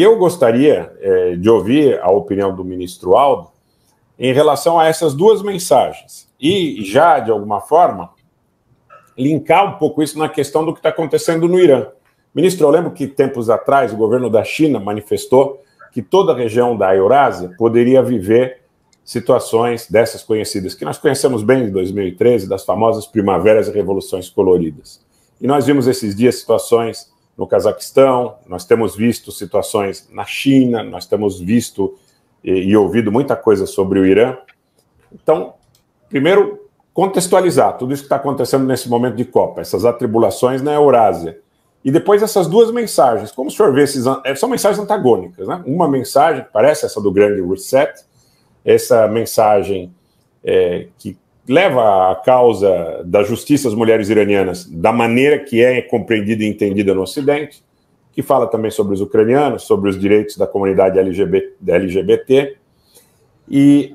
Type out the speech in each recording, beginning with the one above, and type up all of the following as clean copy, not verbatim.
E eu gostaria de ouvir a opinião do ministro Aldo em relação a essas duas mensagens e já, de alguma forma, linkar um pouco isso na questão do que está acontecendo no Irã. Ministro, eu lembro que tempos atrás o governo da China manifestou que toda a região da Eurásia poderia viver situações dessas conhecidas, que nós conhecemos bem de 2013, das famosas primaveras e revoluções coloridas. E nós vimos esses dias situações no Cazaquistão, nós temos visto situações na China, nós temos visto e ouvido muita coisa sobre o Irã. Então, primeiro, contextualizar tudo isso que está acontecendo nesse momento de Copa, essas atribulações na Eurásia. E depois essas duas mensagens, como o senhor vê, são mensagens antagônicas, né? Uma mensagem, parece essa do grande reset, essa mensagem que leva a causa da justiça às mulheres iranianas da maneira que é compreendida e entendida no Ocidente, que fala também sobre os ucranianos, sobre os direitos da comunidade LGBT, e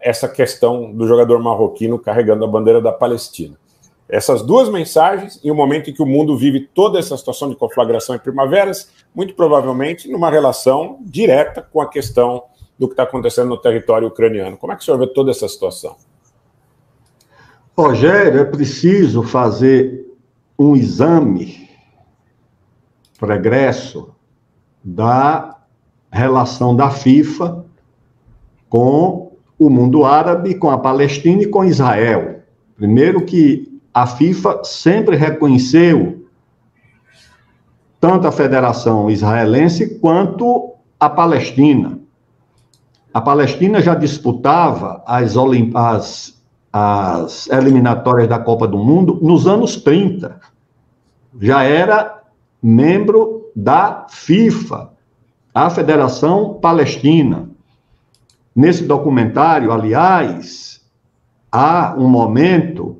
essa questão do jogador marroquino carregando a bandeira da Palestina. Essas duas mensagens, em um momento em que o mundo vive toda essa situação de conflagração e primaveras, muito provavelmente numa relação direta com a questão do que está acontecendo no território ucraniano. Como é que o senhor vê toda essa situação? Rogério, é preciso fazer um exame pregresso da relação da FIFA com o mundo árabe, com a Palestina e com Israel. Primeiro que a FIFA sempre reconheceu tanto a Federação Israelense quanto a Palestina. A Palestina já disputava as eliminatórias da Copa do Mundo nos anos 30. Já era membro da FIFA, a Federação Palestina. Nesse documentário, aliás, há um momento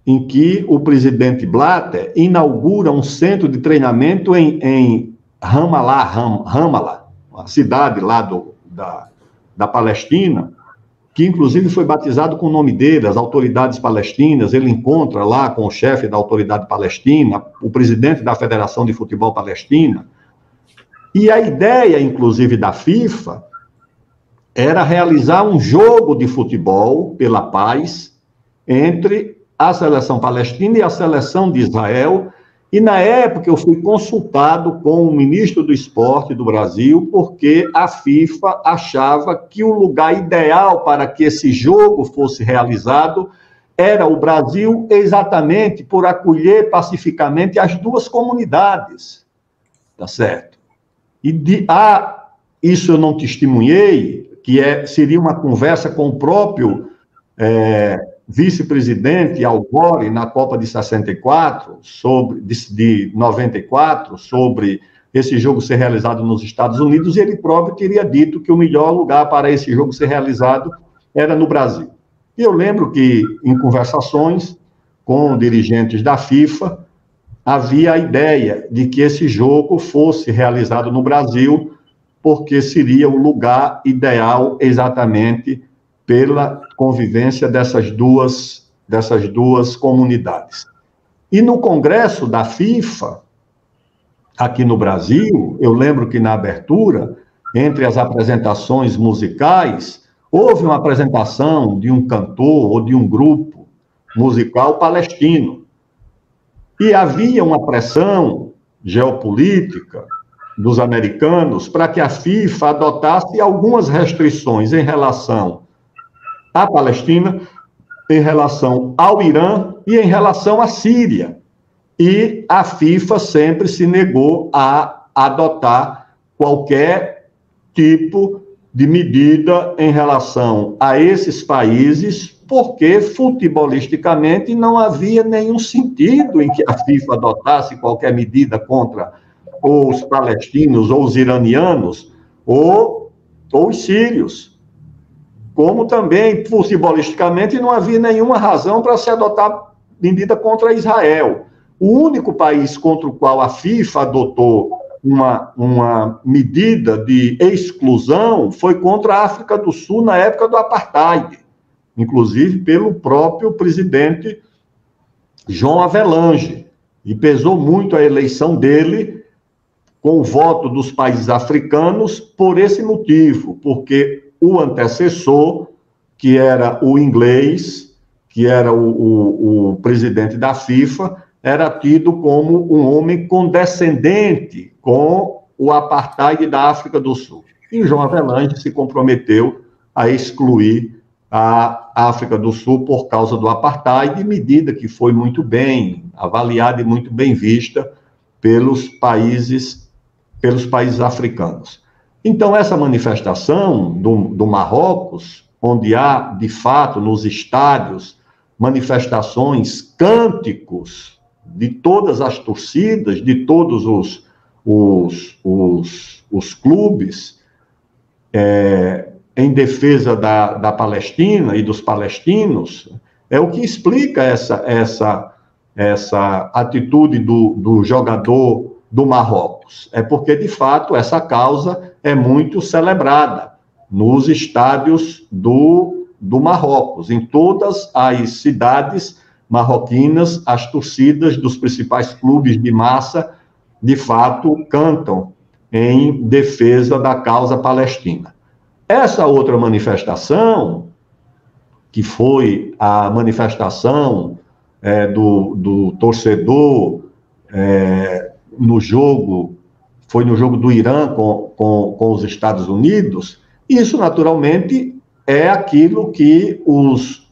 em que o presidente Blatter inaugura um centro de treinamento em Ramallah, uma cidade lá da Palestina, que inclusive foi batizado com o nome dele, as autoridades palestinas. Ele encontra lá com o chefe da autoridade palestina, o presidente da Federação de Futebol Palestina, e a ideia, inclusive, da FIFA era realizar um jogo de futebol pela paz entre a seleção palestina e a seleção de Israel. E, na época, eu fui consultado com o ministro do Esporte do Brasil, porque a FIFA achava que o lugar ideal para que esse jogo fosse realizado era o Brasil, exatamente por acolher pacificamente as duas comunidades. Tá certo? E isso eu não testemunhei, que seria uma conversa com o próprio vice-presidente Al Gore na Copa de 64, de 94, sobre esse jogo ser realizado nos Estados Unidos, e ele próprio teria dito que o melhor lugar para esse jogo ser realizado era no Brasil. E eu lembro que, em conversações com dirigentes da FIFA, havia a ideia de que esse jogo fosse realizado no Brasil, porque seria o lugar ideal exatamente pela convivência dessas duas comunidades. E no Congresso da FIFA, aqui no Brasil, eu lembro que na abertura, entre as apresentações musicais, houve uma apresentação de um cantor ou de um grupo musical palestino. E havia uma pressão geopolítica dos americanos para que a FIFA adotasse algumas restrições em relação à Palestina, em relação ao Irã e em relação à Síria. E a FIFA sempre se negou a adotar qualquer tipo de medida em relação a esses países, porque futebolisticamente não havia nenhum sentido em que a FIFA adotasse qualquer medida contra os palestinos ou os iranianos ou os sírios. Como também, futebolisticamente, não havia nenhuma razão para se adotar medida contra Israel. O único país contra o qual a FIFA adotou uma medida de exclusão foi contra a África do Sul na época do Apartheid, inclusive pelo próprio presidente João Havelange, e pesou muito a eleição dele com o voto dos países africanos por esse motivo, porque o antecessor, que era o inglês, que era o presidente da FIFA, era tido como um homem condescendente com o apartheid da África do Sul. E João Avelange se comprometeu a excluir a África do Sul por causa do apartheid, medida que foi muito bem avaliada e muito bem vista pelos países africanos. Então, essa manifestação do Marrocos, onde há, de fato, nos estádios, manifestações, cânticos de todas as torcidas, de todos os clubes, em defesa da Palestina e dos palestinos, é o que explica essa atitude do jogador do Marrocos. É porque, de fato, essa causa é muito celebrada nos estádios do Marrocos. Em todas as cidades marroquinas, as torcidas dos principais clubes de massa, de fato, cantam em defesa da causa palestina. Essa outra manifestação, que foi a manifestação do torcedor no jogo do Irã com os Estados Unidos, isso naturalmente é aquilo que os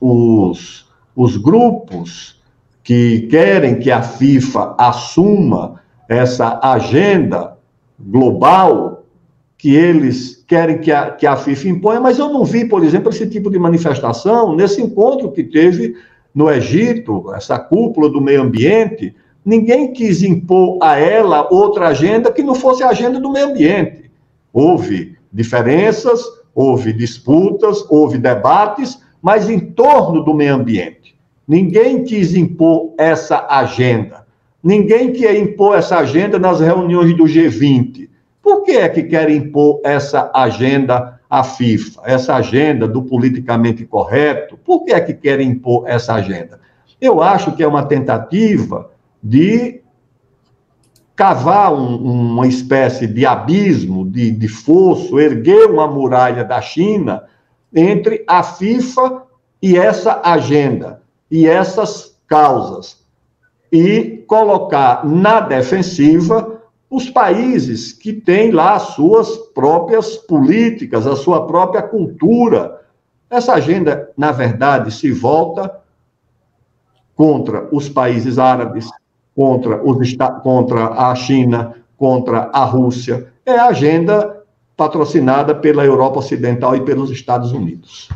grupos que querem que a FIFA assuma essa agenda global, que eles querem que a FIFA imponha, mas eu não vi, por exemplo, esse tipo de manifestação nesse encontro que teve no Egito, essa cúpula do meio ambiente. Ninguém quis impor a ela outra agenda que não fosse a agenda do meio ambiente. Houve diferenças, houve disputas, houve debates, mas em torno do meio ambiente. Ninguém quis impor essa agenda. Ninguém quer impor essa agenda nas reuniões do G20. Por que é que querem impor essa agenda à FIFA? Essa agenda do politicamente correto? Por que é que querem impor essa agenda? Eu acho que é uma tentativa de cavar uma espécie de abismo, de fosso, erguer uma muralha da China entre a FIFA e essa agenda, e essas causas, e colocar na defensiva os países que têm lá as suas próprias políticas, a sua própria cultura. Essa agenda, na verdade, se volta contra os países árabes, contra a China, contra a Rússia. É a agenda patrocinada pela Europa Ocidental e pelos Estados Unidos.